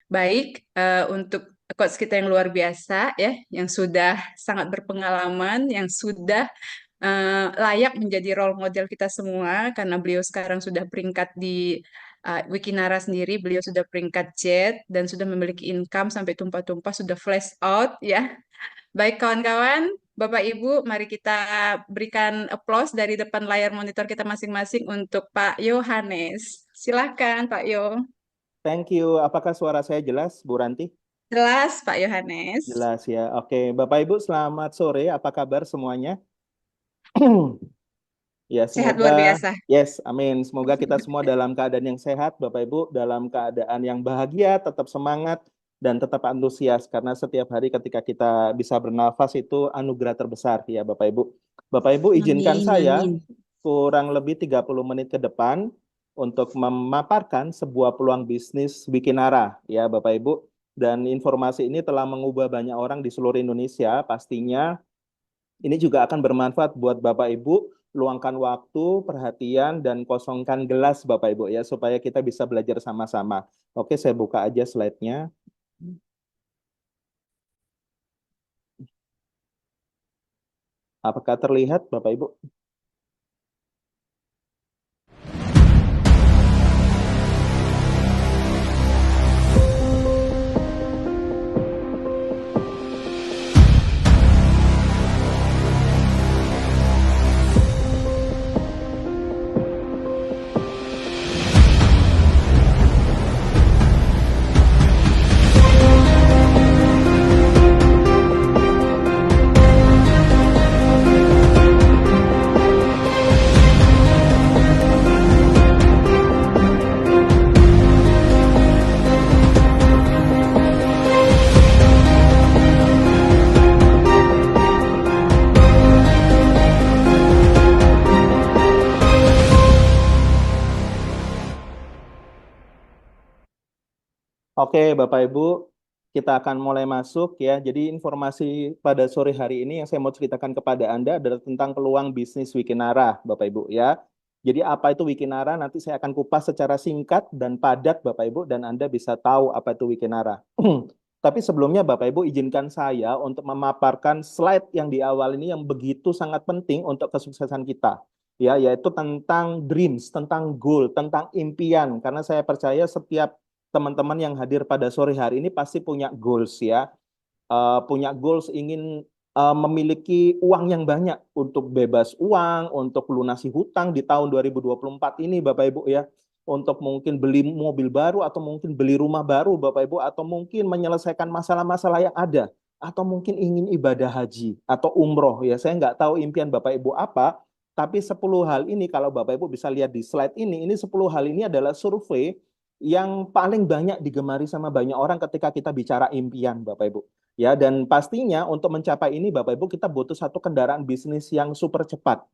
baik untuk coach kita yang luar biasa ya, yang sudah sangat berpengalaman, yang sudah layak menjadi role model kita semua karena beliau sekarang sudah peringkat di Wikinara sendiri, beliau sudah peringkat Z dan sudah memiliki income sampai tumpah-tumpah, sudah flash out ya. Baik kawan-kawan, Bapak Ibu, mari kita berikan applause dari depan layar monitor kita masing-masing untuk Pak Yohanes. Silahkan Pak Yo. Thank you. Apakah suara saya jelas, Bu Ranti? Jelas Pak Yohanes. Jelas ya. Oke, Bapak Ibu selamat sore. Apa kabar semuanya? Ya, Sehat luar semoga biasa. yes, amin. Semoga kita semua dalam keadaan yang sehat, Bapak Ibu, dalam keadaan yang bahagia, tetap semangat dan tetap antusias karena setiap hari ketika kita bisa bernafas itu anugerah terbesar ya, Bapak Ibu. Bapak Ibu izinkan Amin, saya amin. kurang lebih 30 menit ke depan untuk memaparkan sebuah peluang bisnis Wikinara ya, Bapak Ibu. Dan informasi ini telah mengubah banyak orang di seluruh Indonesia. Pastinya ini juga akan bermanfaat buat Bapak Ibu. Luangkan waktu, perhatian, dan kosongkan gelas Bapak Ibu ya, supaya kita bisa belajar sama-sama. Oke, saya buka aja slide-nya. Apakah terlihat Bapak Ibu? Oke, Bapak Ibu, kita akan mulai masuk ya. Jadi informasi pada sore hari ini yang saya mau ceritakan kepada Anda adalah tentang peluang bisnis Wikinara, Bapak Ibu ya. Jadi apa itu Wikinara? Nanti saya akan kupas secara singkat dan padat, Bapak Ibu, dan Anda bisa tahu apa itu Wikinara. Tapi sebelumnya, Bapak Ibu, izinkan saya untuk memaparkan slide yang di awal ini yang begitu sangat penting untuk kesuksesan kita. Ya, yaitu tentang dreams, tentang goal, tentang impian. Karena saya percaya setiap teman-teman yang hadir pada sore hari ini pasti punya goals ya. Punya goals ingin memiliki uang yang banyak untuk bebas uang, untuk lunasi hutang di tahun 2024 ini Bapak Ibu ya. Untuk mungkin beli mobil baru atau mungkin beli rumah baru Bapak Ibu atau mungkin menyelesaikan masalah-masalah yang ada atau mungkin ingin ibadah haji atau umroh ya. Saya nggak tahu impian Bapak Ibu apa, tapi 10 hal ini kalau Bapak Ibu bisa lihat di slide ini 10 hal ini adalah survei yang paling banyak digemari sama banyak orang ketika kita bicara impian, Bapak Ibu. Ya, dan pastinya untuk mencapai ini, Bapak Ibu, kita butuh satu kendaraan bisnis yang super cepat.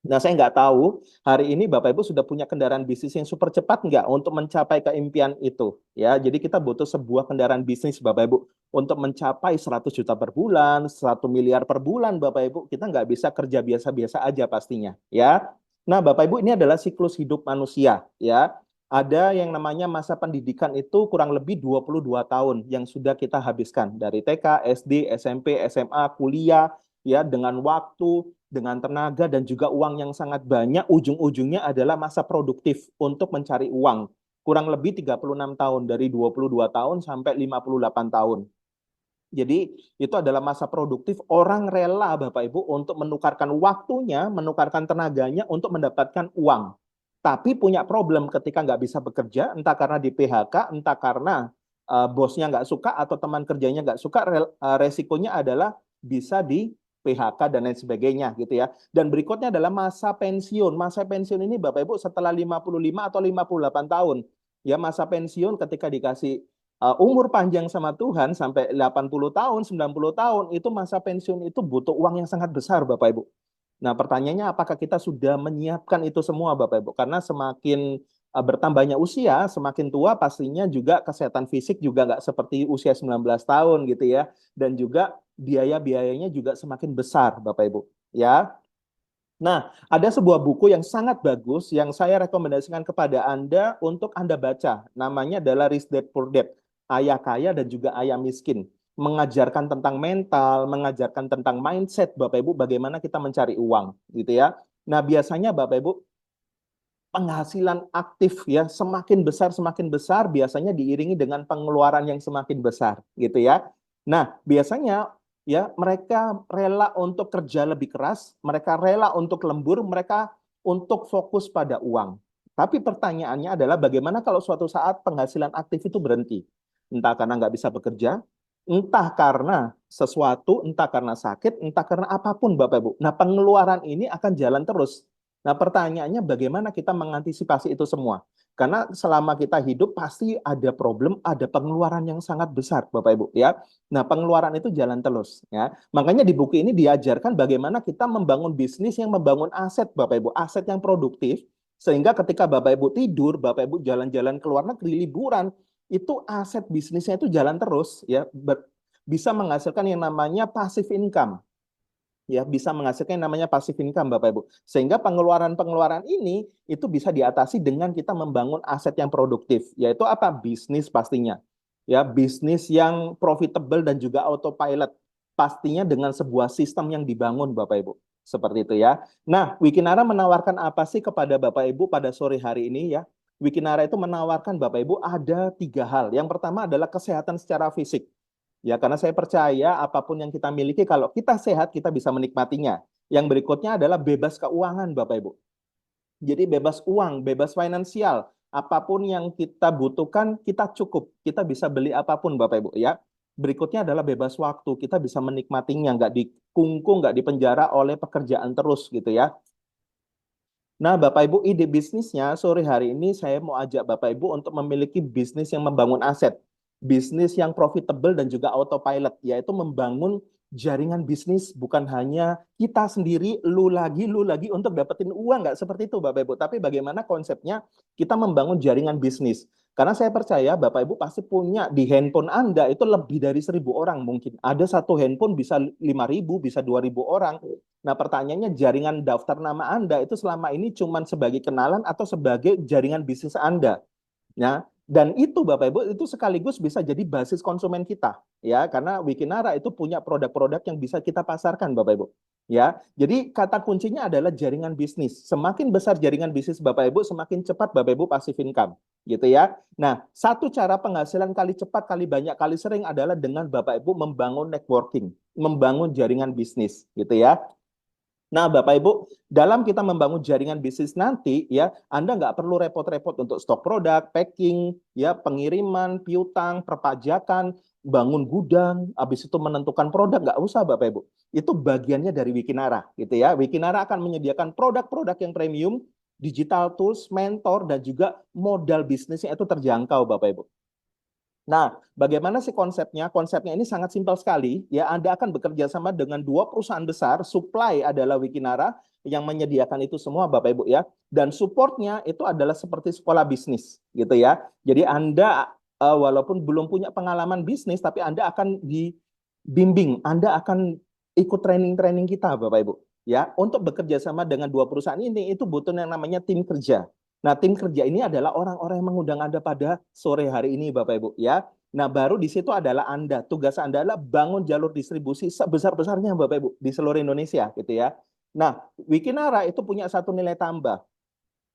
Nah, saya nggak tahu hari ini Bapak Ibu sudah punya kendaraan bisnis yang super cepat nggak untuk mencapai keimpian itu. Ya, jadi kita butuh sebuah kendaraan bisnis Bapak Ibu untuk mencapai 100 juta per bulan, 1 miliar per bulan Bapak Ibu. Kita nggak bisa kerja biasa-biasa aja pastinya. Ya. Nah, Bapak Ibu, ini adalah siklus hidup manusia. Ya. Ada yang namanya masa pendidikan itu kurang lebih 22 tahun yang sudah kita habiskan. Dari TK, SD, SMP, SMA, kuliah, ya dengan waktu, dengan tenaga dan juga uang yang sangat banyak, ujung-ujungnya adalah masa produktif untuk mencari uang. Kurang lebih 36 tahun, dari 22 tahun sampai 58 tahun. Jadi itu adalah masa produktif orang rela Bapak Ibu untuk menukarkan waktunya, menukarkan tenaganya untuk mendapatkan uang. Tapi punya problem ketika nggak bisa bekerja, entah karena di PHK, entah karena bosnya nggak suka atau teman kerjanya nggak suka, resikonya adalah bisa di PHK dan lain sebagainya gitu ya. Dan berikutnya adalah masa pensiun. Masa pensiun ini Bapak Ibu setelah 55 atau 58 tahun. Ya masa pensiun ketika dikasih umur panjang sama Tuhan sampai 80 tahun, 90 tahun, itu masa pensiun itu butuh uang yang sangat besar Bapak Ibu. Nah, pertanyaannya apakah kita sudah menyiapkan itu semua Bapak Ibu? Karena semakin bertambahnya usia, semakin tua pastinya juga kesehatan fisik juga nggak seperti usia 19 tahun gitu ya. Dan juga biaya-biayanya juga semakin besar Bapak Ibu. Ya, nah, ada sebuah buku yang sangat bagus yang saya rekomendasikan kepada Anda untuk Anda baca. Namanya adalah Rich Dad Poor Dad. ayah kaya dan juga ayah miskin. Mengajarkan tentang mental, mengajarkan tentang mindset Bapak Ibu, bagaimana kita mencari uang, gitu ya. Nah, biasanya Bapak Ibu, penghasilan aktif ya semakin besar biasanya diiringi dengan pengeluaran yang semakin besar gitu ya. Nah, biasanya ya mereka rela untuk kerja lebih keras, mereka rela untuk lembur, mereka untuk fokus pada uang. Tapi pertanyaannya adalah bagaimana kalau suatu saat penghasilan aktif itu berhenti? Entah karena nggak bisa bekerja, entah karena sesuatu, entah karena sakit, entah karena apapun Bapak Ibu. Nah, pengeluaran ini akan jalan terus. Nah, pertanyaannya bagaimana kita mengantisipasi itu semua? Karena selama kita hidup pasti ada problem, ada pengeluaran yang sangat besar, Bapak Ibu ya. Nah, pengeluaran itu jalan terus ya. Makanya di buku ini diajarkan bagaimana kita membangun bisnis yang membangun aset, Bapak Ibu, aset yang produktif sehingga ketika Bapak Ibu tidur, Bapak Ibu jalan-jalan ke luar negeri liburan, itu aset bisnisnya itu jalan terus ya, bisa menghasilkan yang namanya passive income ya, bisa menghasilkan yang namanya passive income Bapak Ibu. Sehingga pengeluaran-pengeluaran ini itu bisa diatasi dengan kita membangun aset yang produktif, yaitu apa? Bisnis pastinya. Ya, bisnis yang profitable dan juga autopilot. Pastinya dengan sebuah sistem yang dibangun Bapak Ibu. Seperti itu ya. Nah, Wikinara menawarkan apa sih kepada Bapak Ibu pada sore hari ini ya? Wikinara itu menawarkan Bapak Ibu ada 3 hal. Yang pertama adalah kesehatan secara fisik. Ya, karena saya percaya apapun yang kita miliki, kalau kita sehat, kita bisa menikmatinya. Yang berikutnya adalah bebas keuangan, Bapak Ibu. Jadi bebas uang, bebas finansial. Apapun yang kita butuhkan, kita cukup. Kita bisa beli apapun, Bapak Ibu. Ya. Berikutnya adalah bebas waktu. Kita bisa menikmatinya, nggak dikungkung, nggak dipenjara oleh pekerjaan terus gitu ya. Nah, Bapak Ibu, ide bisnisnya sore hari ini saya mau ajak Bapak Ibu untuk memiliki bisnis yang membangun aset. Bisnis yang profitable dan juga autopilot, yaitu membangun jaringan bisnis bukan hanya kita sendiri, lu lagi untuk dapetin uang, nggak seperti itu Bapak Ibu. Tapi bagaimana konsepnya kita membangun jaringan bisnis. Karena saya percaya Bapak Ibu pasti punya di handphone Anda itu lebih dari 1.000 orang mungkin. Ada satu handphone bisa 5.000, bisa 2.000 orang. Nah, pertanyaannya jaringan daftar nama Anda itu selama ini cuma sebagai kenalan atau sebagai jaringan bisnis Anda. Ya, dan itu Bapak Ibu itu sekaligus bisa jadi basis konsumen kita ya, karena Wikinara itu punya produk-produk yang bisa kita pasarkan Bapak Ibu. Ya, jadi kata kuncinya adalah jaringan bisnis. Semakin besar jaringan bisnis Bapak Ibu, semakin cepat Bapak Ibu passive income, gitu ya. Nah, satu cara penghasilan kali cepat, kali banyak, kali sering adalah dengan Bapak Ibu membangun networking, membangun jaringan bisnis, gitu ya. Nah, Bapak Ibu, dalam kita membangun jaringan bisnis nanti, ya, Anda nggak perlu repot-repot untuk stok produk, packing, ya, pengiriman, piutang, perpajakan, bangun gudang, habis itu menentukan produk, nggak usah, Bapak Ibu. Itu bagiannya dari Wikinara, gitu ya. Wikinara akan menyediakan produk-produk yang premium, digital tools, mentor, dan juga modal bisnisnya itu terjangkau, Bapak Ibu. Nah, bagaimana sih konsepnya? Konsepnya ini sangat simpel sekali. Ya, Anda akan bekerja sama dengan 2 perusahaan besar. Supply adalah Wikinara yang menyediakan itu semua, Bapak Ibu ya. Dan supportnya itu adalah seperti sekolah bisnis, gitu ya. Jadi Anda walaupun belum punya pengalaman bisnis, tapi Anda akan dibimbing. Anda akan ikut training-training kita, Bapak Ibu. Ya, untuk bekerja sama dengan 2 perusahaan ini itu butuh yang namanya tim kerja. Nah, tim kerja ini adalah orang-orang yang mengundang Anda pada sore hari ini, Bapak Ibu, ya. Nah, baru di situ adalah Anda. Tugas Anda adalah bangun jalur distribusi sebesar-besarnya, Bapak Ibu, di seluruh Indonesia, gitu ya. Nah, Wikinara itu punya satu nilai tambah.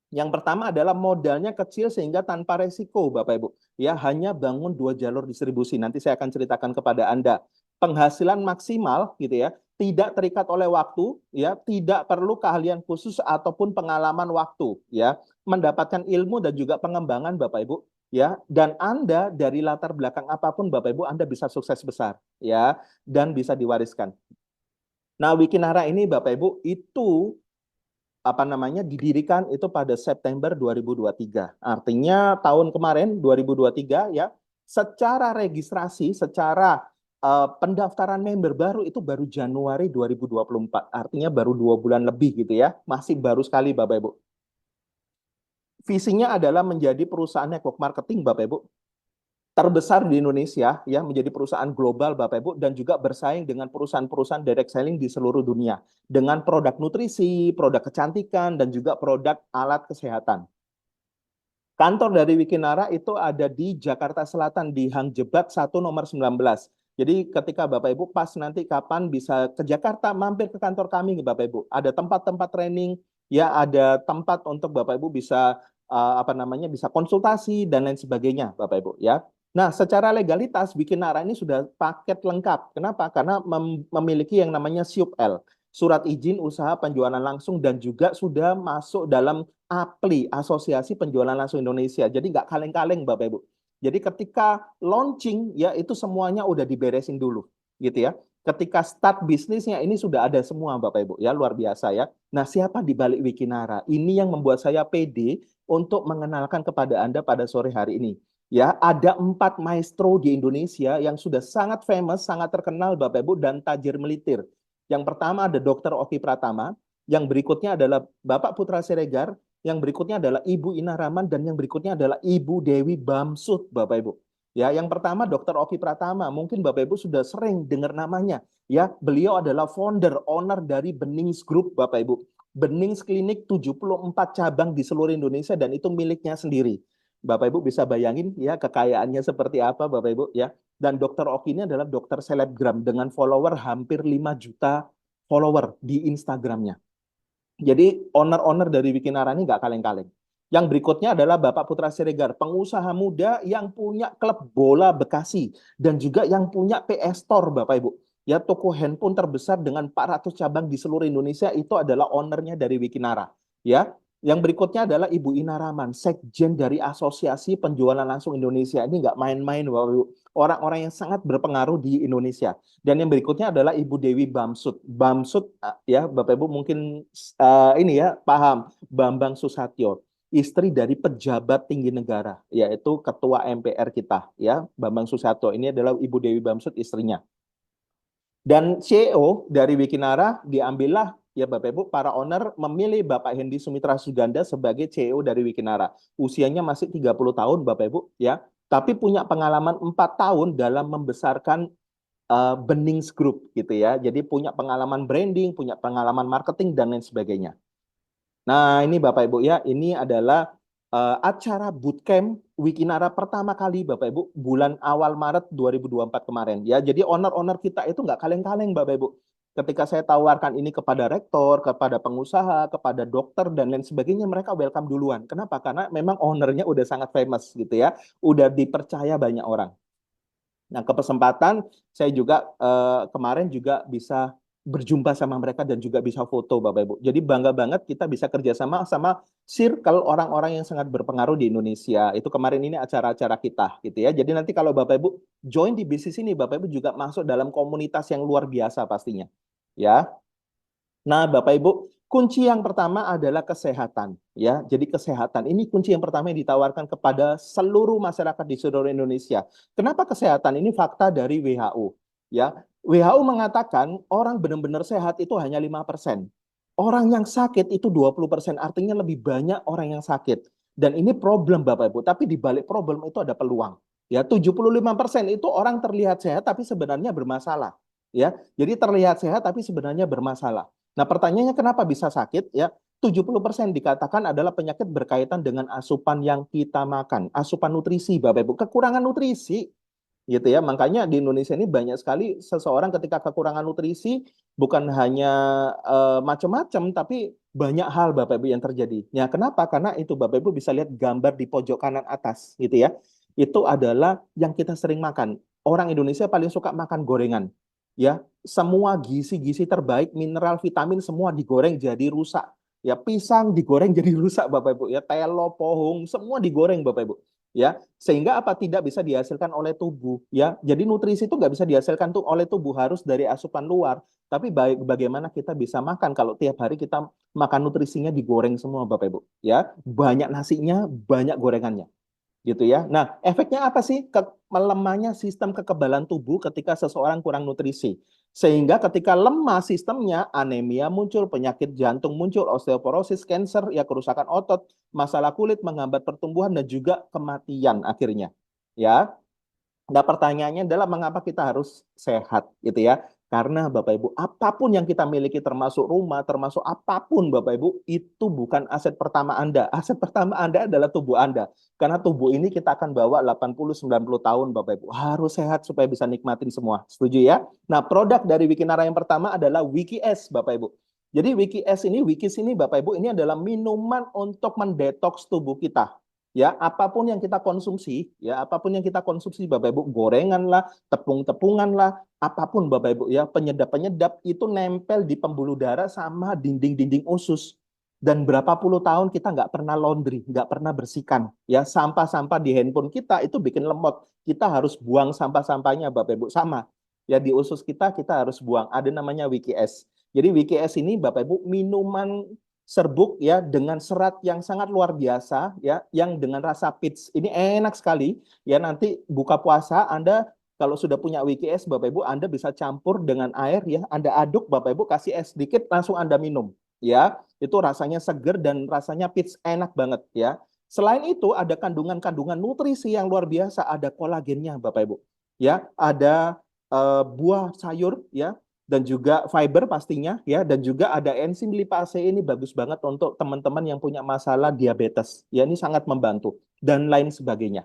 Yang pertama adalah modalnya kecil sehingga tanpa resiko, Bapak Ibu. Ya, hanya bangun 2 jalur distribusi. Nanti saya akan ceritakan kepada Anda. Penghasilan maksimal, gitu ya, tidak terikat oleh waktu, ya, tidak perlu keahlian khusus ataupun pengalaman waktu, ya, mendapatkan ilmu dan juga pengembangan, Bapak Ibu, ya, dan Anda dari latar belakang apapun, Bapak Ibu, Anda bisa sukses besar, ya, dan bisa diwariskan. Nah, Wikinara ini, Bapak Ibu, itu apa namanya didirikan itu pada September 2023. Artinya tahun kemarin 2023 ya, secara registrasi, secara pendaftaran member baru itu baru Januari 2024. Artinya baru 2 bulan lebih gitu ya. Masih baru sekali Bapak Ibu. Visinya adalah menjadi perusahaan network marketing Bapak Ibu terbesar di Indonesia ya, menjadi perusahaan global Bapak Ibu, dan juga bersaing dengan perusahaan-perusahaan direct selling di seluruh dunia dengan produk nutrisi, produk kecantikan, dan juga produk alat kesehatan. Kantor dari Wikinara itu ada di Jakarta Selatan di Hang Jebat 1 nomor 19. Jadi ketika Bapak Ibu pas nanti kapan bisa ke Jakarta, mampir ke kantor kami Bapak Ibu. Ada tempat-tempat training, ya ada tempat untuk Bapak Ibu bisa apa namanya bisa konsultasi dan lain sebagainya Bapak Ibu ya. Nah, secara legalitas Wikinara ini sudah paket lengkap. Kenapa? Karena memiliki yang namanya SUP-L, surat izin usaha penjualan langsung, dan juga sudah masuk dalam APLI, Asosiasi Penjualan Langsung Indonesia. Jadi nggak kaleng-kaleng Bapak Ibu. Jadi ketika launching ya itu semuanya udah diberesin dulu gitu ya. Ketika start bisnisnya ini sudah ada semua Bapak Ibu ya, luar biasa ya. Nah, siapa di balik Wikinara? Ini yang membuat saya pede untuk mengenalkan kepada Anda pada sore hari ini. Ya, ada 4 maestro di Indonesia yang sudah sangat famous, sangat terkenal Bapak Ibu dan tajir melitir. Yang pertama ada Dr. Oki Pratama, yang berikutnya adalah Bapak Putra Siregar, yang berikutnya adalah Ibu Ina Rahman, dan yang berikutnya adalah Ibu Dewi Bamsud, Bapak Ibu. Ya, yang pertama Dr. Oki Pratama, mungkin Bapak Ibu sudah sering dengar namanya. Ya, beliau adalah founder, owner dari Benings Group, Bapak Ibu. Benings Klinik 74 cabang di seluruh Indonesia dan itu miliknya sendiri. Bapak Ibu bisa bayangin ya kekayaannya seperti apa Bapak Ibu ya. Dan Dr. Oki ini adalah dokter selebgram dengan follower hampir 5 juta follower di Instagramnya. Jadi owner-owner dari Wikinara ini nggak kaleng-kaleng. Yang berikutnya adalah Bapak Putra Siregar, pengusaha muda yang punya klub bola Bekasi dan juga yang punya PS Store Bapak Ibu. Ya, toko handphone terbesar dengan 400 cabang di seluruh Indonesia itu adalah ownernya dari Wikinara. Ya, yang berikutnya adalah Ibu Ina Rahman, sekjen dari Asosiasi Penjualan Langsung Indonesia. Ini nggak main-main Bapak Ibu. Orang-orang yang sangat berpengaruh di Indonesia. Dan yang berikutnya adalah Ibu Dewi Bamsud. Bamsud ya Bapak Ibu mungkin ini ya paham, Bambang Susatyo, istri dari pejabat tinggi negara, yaitu Ketua MPR kita ya, Bambang Susatyo. Ini adalah Ibu Dewi Bamsud istrinya. Dan CEO dari Wikinara diambillah ya Bapak Ibu, para owner memilih Bapak Hendy Sumitra Suganda sebagai CEO dari Wikinara. Usianya masih 30 tahun Bapak Ibu ya, tapi punya pengalaman 4 tahun dalam membesarkan Benings Group gitu ya. Jadi punya pengalaman branding, punya pengalaman marketing dan lain sebagainya. Nah, ini Bapak Ibu ya, ini adalah acara bootcamp Wikinara pertama kali Bapak Ibu bulan awal Maret 2024 kemarin ya. Jadi owner-owner kita itu nggak kaleng-kaleng Bapak Ibu. Ketika saya tawarkan ini kepada rektor, kepada pengusaha, kepada dokter dan lain sebagainya, mereka welcome duluan. Kenapa? Karena memang ownernya udah sangat famous gitu ya, udah dipercaya banyak orang. Nah, kesempatan saya juga kemarin juga bisa berjumpa sama mereka dan juga bisa foto Bapak Ibu. Jadi bangga banget kita bisa kerjasama sama circle orang-orang yang sangat berpengaruh di Indonesia. Itu kemarin ini acara-acara kita gitu ya. Jadi nanti kalau Bapak Ibu join di bisnis ini, Bapak Ibu juga masuk dalam komunitas yang luar biasa pastinya. Ya. Nah, Bapak Ibu, kunci yang pertama adalah kesehatan, ya. Jadi kesehatan ini kunci yang pertama yang ditawarkan kepada seluruh masyarakat di seluruh Indonesia. Kenapa kesehatan? Ini fakta dari WHO, ya. WHO mengatakan orang benar-benar sehat itu hanya 5%. Orang yang sakit itu 20%, artinya lebih banyak orang yang sakit. Dan ini problem Bapak Ibu, tapi di balik problem itu ada peluang. Ya, 75% itu orang terlihat sehat tapi sebenarnya bermasalah, ya. Jadi terlihat sehat tapi sebenarnya bermasalah. Nah, pertanyaannya kenapa bisa sakit? Ya, 70% dikatakan adalah penyakit berkaitan dengan asupan yang kita makan, asupan nutrisi, Bapak Ibu, kekurangan nutrisi, gitu ya. Makanya di Indonesia ini banyak sekali seseorang ketika kekurangan nutrisi bukan hanya macam-macam, tapi banyak hal Bapak Ibu yang terjadi. Ya, kenapa? Karena itu Bapak Ibu bisa lihat gambar di pojok kanan atas, gitu ya. Itu adalah yang kita sering makan. Orang Indonesia paling suka makan gorengan. Ya, semua gizi-gizi terbaik, mineral, vitamin semua digoreng jadi rusak. Ya, pisang digoreng jadi rusak Bapak Ibu. Ya, telo, pohung, semua digoreng Bapak Ibu. Ya, sehingga apa tidak bisa dihasilkan oleh tubuh. Ya, jadi nutrisi itu nggak bisa dihasilkan tuh oleh tubuh, harus dari asupan luar. Tapi bagaimana kita bisa makan kalau tiap hari kita makan nutrisinya digoreng semua Bapak Ibu. Ya, banyak nasinya, banyak gorengannya gitu ya. Nah, efeknya apa sih? Melemahnya sistem kekebalan tubuh ketika seseorang kurang nutrisi. Sehingga ketika lemah sistemnya, anemia muncul, penyakit jantung muncul, osteoporosis, kanker, ya kerusakan otot, masalah kulit, menghambat pertumbuhan dan juga kematian akhirnya. Ya. Nah, pertanyaannya adalah mengapa kita harus sehat gitu ya. Karena Bapak Ibu, apapun yang kita miliki termasuk rumah, termasuk apapun Bapak Ibu, itu bukan aset pertama Anda. Aset pertama Anda adalah tubuh Anda. Karena tubuh ini kita akan bawa 80-90 tahun Bapak Ibu. Harus sehat supaya bisa nikmatin semua. Setuju ya? Nah, produk dari Wikinara yang pertama adalah Wiki S Bapak Ibu. Jadi Wiki S ini, Wikis ini Bapak Ibu, ini adalah minuman untuk mendetoks tubuh kita. Ya, apapun yang kita konsumsi, ya, apapun yang kita konsumsi Bapak Ibu, gorengan lah, tepung-tepungan lah, apapun Bapak Ibu ya, penyedap-penyedap itu nempel di pembuluh darah sama dinding-dinding usus. Dan berapa puluh tahun kita nggak pernah laundry, nggak pernah bersihkan. Ya, sampah-sampah di handphone kita itu bikin lemot. Kita harus buang sampah-sampahnya Bapak Ibu sama. Ya, di usus kita harus buang. Ada namanya WikiS. Jadi WikiS ini Bapak Ibu minuman serbuk ya dengan serat yang sangat luar biasa ya, yang dengan rasa peach. Ini enak sekali ya, nanti buka puasa Anda kalau sudah punya WikiS Bapak Ibu, Anda bisa campur dengan air ya, Anda aduk Bapak Ibu, kasih es sedikit langsung Anda minum ya. Itu rasanya seger dan rasanya peach, enak banget ya. Selain itu ada kandungan-kandungan nutrisi yang luar biasa, ada kolagennya Bapak Ibu. Ya, ada buah sayur ya, dan juga fiber pastinya ya, dan juga ada enzim lipase. Ini bagus banget untuk teman-teman yang punya masalah diabetes ya, ini sangat membantu dan lain sebagainya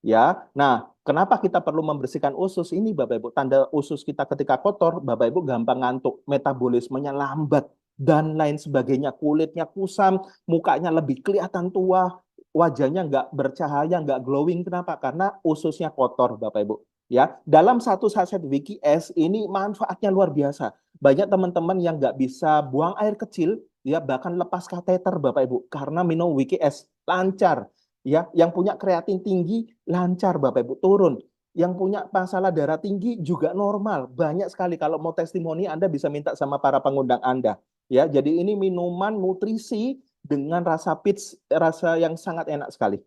ya. Nah, kenapa kita perlu membersihkan usus ini Bapak Ibu? Tanda usus kita ketika kotor Bapak Ibu, gampang ngantuk, metabolismenya lambat dan lain sebagainya, kulitnya kusam, mukanya lebih kelihatan tua, wajahnya nggak bercahaya, nggak glowing. Kenapa? Karena ususnya kotor Bapak Ibu. Ya, dalam satu saset Wiki S ini manfaatnya luar biasa. Banyak teman-teman yang nggak bisa buang air kecil, ya bahkan lepas kateter Bapak Ibu, karena minum Wiki S lancar. Ya, yang punya kreatin tinggi lancar Bapak Ibu, turun. Yang punya masalah darah tinggi juga normal. Banyak sekali, kalau mau testimoni Anda bisa minta sama para pengundang Anda. Ya, jadi ini minuman nutrisi dengan rasa peach, rasa yang sangat enak sekali.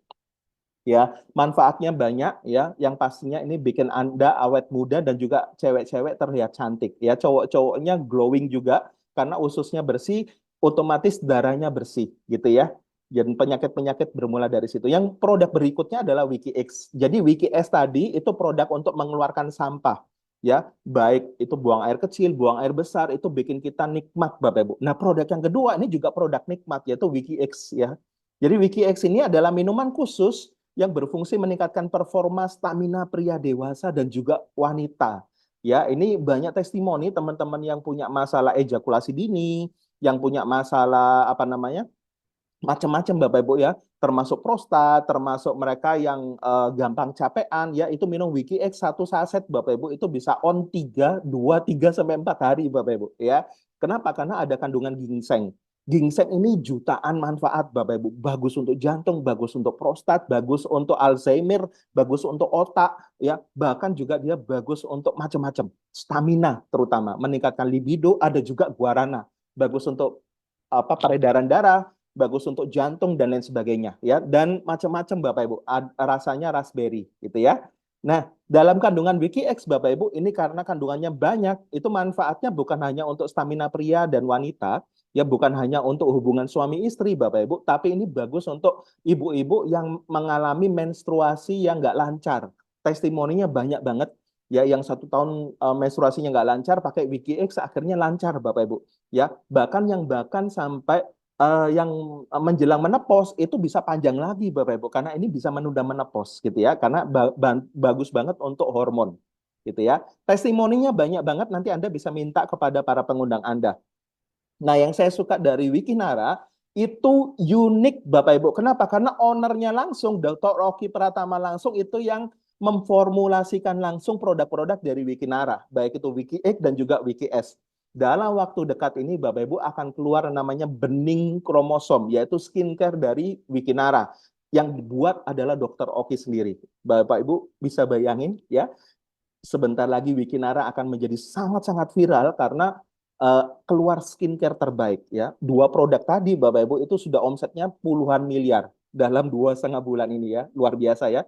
Ya, manfaatnya banyak ya. Yang pastinya ini bikin Anda awet muda dan juga cewek-cewek terlihat cantik. Ya, cowok-cowoknya glowing juga karena ususnya bersih, otomatis darahnya bersih gitu ya. Dan penyakit-penyakit bermula dari situ. Yang produk berikutnya adalah WikiX. Jadi WikiX tadi itu produk untuk mengeluarkan sampah. Ya, baik itu buang air kecil, buang air besar, itu bikin kita nikmat Bapak Ibu. Nah, produk yang kedua ini juga produk nikmat, yaitu WikiX ya. Jadi WikiX ini adalah minuman khusus yang berfungsi meningkatkan performa stamina pria dewasa dan juga wanita. Ya, ini banyak testimoni teman-teman yang punya masalah ejakulasi dini, yang punya masalah apa namanya? Macam-macam Bapak Ibu ya, termasuk prostat, termasuk mereka yang gampang capean ya, itu minum WikiX satu saset Bapak Ibu itu bisa on 3 sampai 4 hari Bapak Ibu ya. Kenapa? Karena ada kandungan ginseng. Ginseng ini jutaan manfaat Bapak Ibu. Bagus untuk jantung, bagus untuk prostat, bagus untuk Alzheimer, bagus untuk otak ya. Bahkan juga dia bagus untuk macam-macam. Stamina terutama, meningkatkan libido, ada juga guarana. Bagus untuk apa peredaran darah, bagus untuk jantung dan lain sebagainya ya, dan macam-macam Bapak Ibu. Rasanya raspberry gitu ya. Nah, dalam kandungan WikiX Bapak Ibu ini karena kandungannya banyak, itu manfaatnya bukan hanya untuk stamina pria dan wanita, ya bukan hanya untuk hubungan suami istri Bapak Ibu, tapi ini bagus untuk ibu-ibu yang mengalami menstruasi yang nggak lancar. Testimoninya banyak banget ya, yang 1 tahun menstruasinya nggak lancar pakai WikiX akhirnya lancar Bapak Ibu ya, bahkan sampai yang menjelang menopause itu bisa panjang lagi Bapak Ibu, karena ini bisa menunda menopause gitu ya, karena bagus banget untuk hormon gitu ya. Testimoninya banyak banget, nanti Anda bisa minta kepada para pengundang Anda. Nah, yang saya suka dari Wikinara itu unik Bapak Ibu. Kenapa? Karena ownernya langsung, Dr. Rocky Pratama langsung itu yang memformulasikan langsung produk-produk dari Wikinara, baik itu WikiX dan juga WikiS. Dalam waktu dekat ini Bapak Ibu akan keluar namanya bening kromosom, yaitu skincare dari Wikinara. Yang dibuat adalah Dr. Oki sendiri. Bapak Ibu bisa bayangin ya, sebentar lagi Wikinara akan menjadi sangat-sangat viral karena keluar skincare terbaik ya. 2 produk tadi Bapak Ibu itu sudah omsetnya puluhan miliar dalam 2,5 bulan ini ya, luar biasa ya.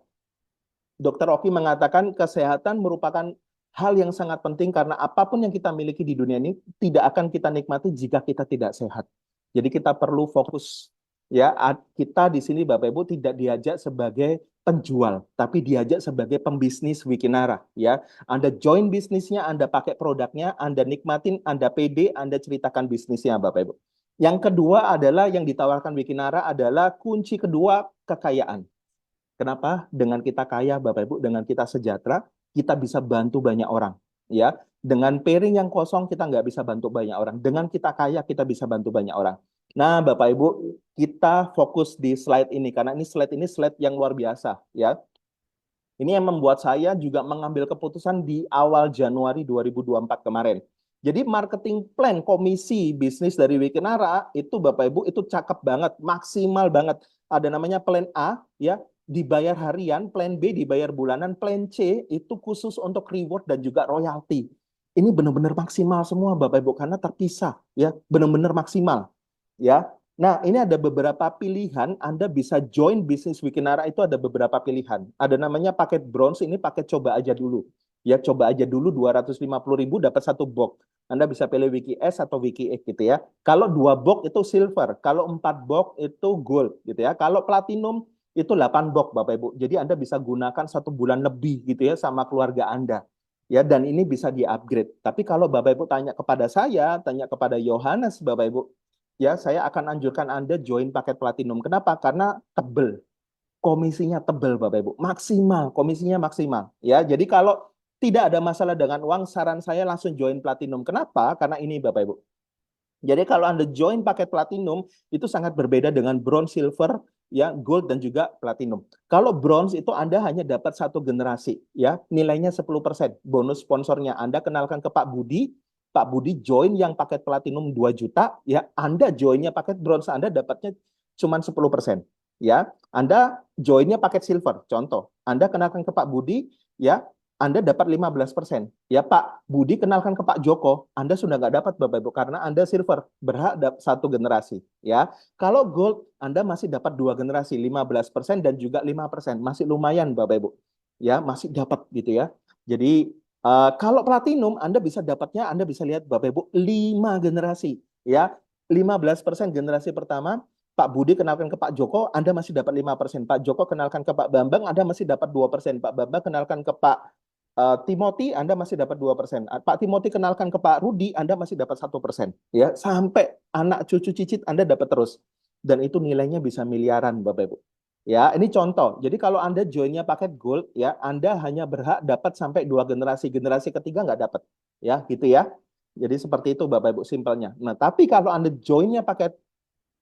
Dokter Oki mengatakan kesehatan merupakan hal yang sangat penting karena apapun yang kita miliki di dunia ini tidak akan kita nikmati jika kita tidak sehat. Jadi kita perlu fokus ya. Kita di sini Bapak Ibu tidak diajak sebagai penjual, tapi diajak sebagai pembisnis Wikinara ya. Anda join bisnisnya, Anda pakai produknya, Anda nikmatin, Anda pede, Anda ceritakan bisnisnya Bapak Ibu. Yang kedua adalah yang ditawarkan Wikinara adalah kunci kedua kekayaan. Kenapa? Dengan kita kaya Bapak Ibu, dengan kita sejahtera, kita bisa bantu banyak orang ya. Dengan piring yang kosong kita nggak bisa bantu banyak orang. Dengan kita kaya kita bisa bantu banyak orang. Nah, Bapak Ibu, kita fokus di slide ini karena ini slide yang luar biasa ya. Ini yang membuat saya juga mengambil keputusan di awal Januari 2024 kemarin. Jadi marketing plan komisi bisnis dari Wikinara itu Bapak Ibu itu cakep banget, maksimal banget. Ada namanya plan A ya, dibayar harian, plan B dibayar bulanan, plan C itu khusus untuk reward dan juga royalti. Ini benar-benar maksimal semua Bapak Ibu karena terpisah ya, benar-benar maksimal ya. Nah, ini ada beberapa pilihan. Anda bisa join bisnis Wikinara itu ada beberapa pilihan. Ada namanya paket bronze, ini paket coba aja dulu. Ya, coba aja dulu 250.000 dapat satu box. Anda bisa pilih Wiki S atau Wiki X gitu ya. Kalau 2 box itu silver, kalau 4 box itu gold gitu ya. Kalau platinum itu 8 box Bapak Ibu. Jadi Anda bisa gunakan 1 bulan lebih gitu ya sama keluarga Anda. Ya, dan ini bisa di-upgrade. Tapi kalau Bapak Ibu tanya kepada saya, tanya kepada Yohanes Bapak Ibu, ya saya akan anjurkan Anda join paket platinum. Kenapa? Karena tebel. Komisinya tebel Bapak Ibu. Maksimal, komisinya maksimal. Ya, jadi kalau tidak ada masalah dengan uang, saran saya langsung join platinum. Kenapa? Karena ini Bapak Ibu. Jadi kalau Anda join paket platinum itu sangat berbeda dengan bronze, silver, ya, gold dan juga platinum. Kalau bronze itu Anda hanya dapat 1 generasi, ya, nilainya 10%. Bonus sponsornya Anda kenalkan ke Pak Budi. Pak Budi join yang paket platinum 2 juta, ya, Anda joinnya paket bronze Anda dapatnya cuma 10%. Ya, Anda joinnya paket silver. Contoh, Anda kenalkan ke Pak Budi, ya, anda dapat 15%. Ya Pak Budi kenalkan ke Pak Joko, Anda sudah nggak dapat Bapak Ibu karena Anda silver, berhak 1 generasi. Ya, kalau gold Anda masih dapat 2 generasi, 15% dan juga 5%, masih lumayan Bapak Ibu. Ya, masih dapat gitu ya. Jadi kalau platinum Anda bisa dapatnya, Anda bisa lihat Bapak Ibu 5 generasi. Ya, 15% generasi pertama. Pak Budi kenalkan ke Pak Joko, Anda masih dapat 5%. Pak Joko kenalkan ke Pak Bambang, Anda masih dapat 2%. Pak Bambang kenalkan ke Pak Timothy, Anda masih dapat 2%. Pak Timothy kenalkan ke Pak Rudi, Anda masih dapat 1%. Ya, sampai anak cucu cicit Anda dapat terus. Dan itu nilainya bisa miliaran, Bapak Ibu. Ya, ini contoh. Jadi kalau Anda joinnya paket gold, ya, Anda hanya berhak dapat sampai 2 generasi. Generasi ketiga nggak dapat. Ya, gitu ya. Jadi seperti itu, Bapak Ibu, simpelnya. Nah, tapi kalau Anda joinnya paket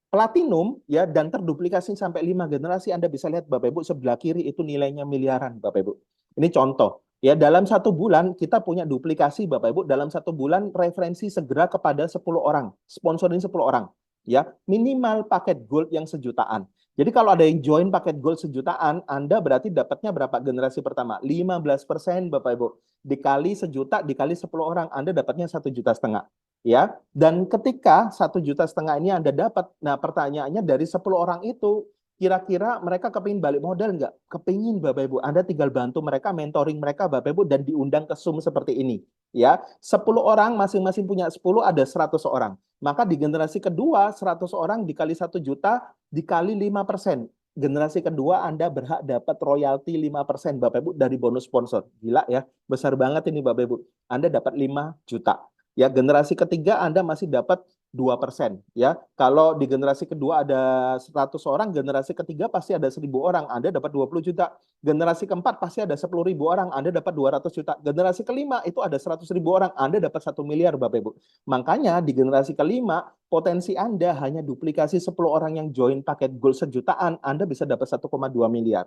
platinum ya dan terduplikasi sampai 5 generasi, Anda bisa lihat Bapak Ibu sebelah kiri itu nilainya miliaran Bapak Ibu. Ini contoh. Ya, dalam 1 bulan kita punya duplikasi Bapak Ibu, dalam 1 bulan referensi segera kepada 10 orang, sponsorin 10 orang. Ya, minimal paket gold yang sejutaan. Jadi kalau ada yang join paket gold sejutaan, Anda berarti dapatnya berapa generasi pertama? 15% Bapak Ibu. Dikali sejuta, dikali 10 orang, Anda dapatnya 1,5 juta. Ya, dan ketika 1,5 juta ini Anda dapat, nah pertanyaannya dari 10 orang itu, kira-kira mereka kepingin balik modal nggak? Kepingin Bapak Ibu. Anda tinggal bantu mereka, mentoring mereka Bapak Ibu, dan diundang ke Zoom seperti ini. Ya, 10 orang, masing-masing punya 10, ada 100 orang. Maka di generasi kedua, 100 orang dikali 1 juta, dikali 5%. Generasi kedua Anda berhak dapat royalti 5% Bapak Ibu dari bonus sponsor. Gila ya, besar banget ini Bapak Ibu. Anda dapat 5 juta. Ya, generasi ketiga Anda masih dapat 2%. Ya, kalau di generasi kedua ada 100 orang, generasi ketiga pasti ada 1.000 orang, Anda dapat 20 juta. Generasi keempat pasti ada 10.000 orang, Anda dapat 200 juta. Generasi kelima itu ada 100.000 orang, Anda dapat 1 miliar Bapak Ibu. Makanya di generasi kelima, potensi Anda hanya duplikasi 10 orang yang join paket gold sejutaan, Anda bisa dapat 1,2 miliar.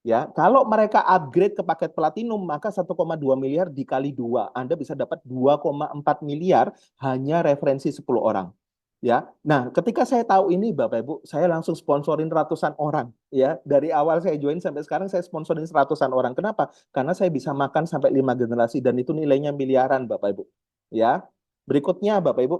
Ya, kalau mereka upgrade ke paket platinum, maka 1,2 miliar dikali 2. Anda bisa dapat 2,4 miliar hanya referensi 10 orang. Ya, nah ketika saya tahu ini Bapak Ibu, saya langsung sponsorin ratusan orang. Ya, dari awal saya join sampai sekarang saya sponsorin ratusan orang. Kenapa? Karena saya bisa makan sampai 5 generasi dan itu nilainya miliaran Bapak Ibu. Ya, berikutnya Bapak Ibu,